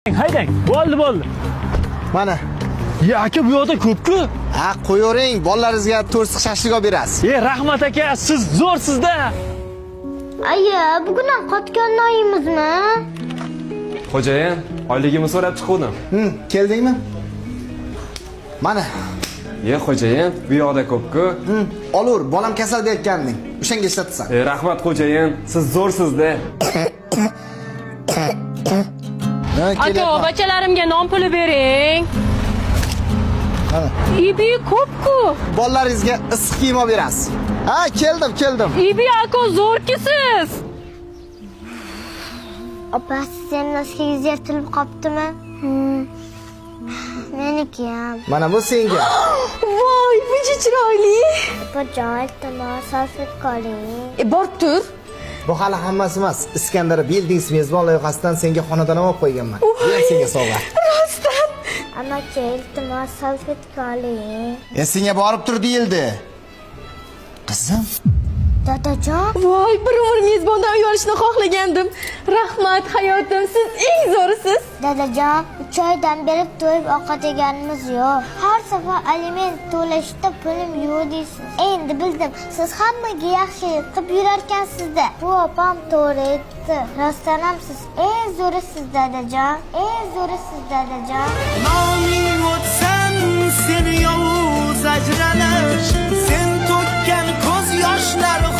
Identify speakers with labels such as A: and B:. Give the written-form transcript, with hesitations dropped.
A: Haydang, bo'ldi.
B: Mana.
A: Ya aka, bu yoqda ko'p-ku.
B: Ha, qo'yavering, bolalaringizga to'rsiq shashlik olib berasiz.
A: Rahmat aka, siz zo'rsiz-da.
C: Aya, bugun ham qotgan oyimizmi?
D: Xo'jayin, oyligimni so'rab chiqdim.
B: Keldingmi? Mana.
D: Xo'jayin, bu yoqda ko'p-ku.
B: Olur, bolam kasal deyotganding. O'shanga ishlatsan.
D: Rahmat xo'jayin, siz zo'rsiz-da.
E: Aka, bachalarimga non puli bering.
B: Mana.
E: Ibi ko'p-ku.
B: Bolalaringizga issiq kiyim olib berasiz. Ha, keldim.
E: Ibi aka, zo'rkisiz.
C: Opa, sizning noskingiz yirtilib qoptimi? Meniki ham.
B: Mana bu senga.
E: Voy, buncha chiroyli.
C: Opa, joy iltimos, salfetka oling.
E: Borib tur.
B: Bu hali hammasi emas. Iskandar Buildings mezbon loyihasidan senga xonadon olib qo'yganman. Men senga sovg'a.
E: Rostdan.
C: Amaki, iltimos, salfetka oling.
B: Senga borib tur deyildi. Qizim,
C: Dadajon,
E: Voy, bir umr mezbondan uy olishni xohlagandim. Rahmat hayotim, siz eng zo'risiz.
C: dadajon, 3 oydan beri to'yib ovqat yeganimiz yo'q. Har safar aliment to'lashda pulim yo'q deysiz. Endi bildim, siz hammaga yaxshilik qilib yurarkansiz-da. Bu opam to'g'ri aytdi. Rostdan ham siz eng zo'risiz, dadajon. Eng zo'risiz, dadajon.
F: Noming o'tsan seni yovuz ajralash, sen to'kkan ko'z yoshlari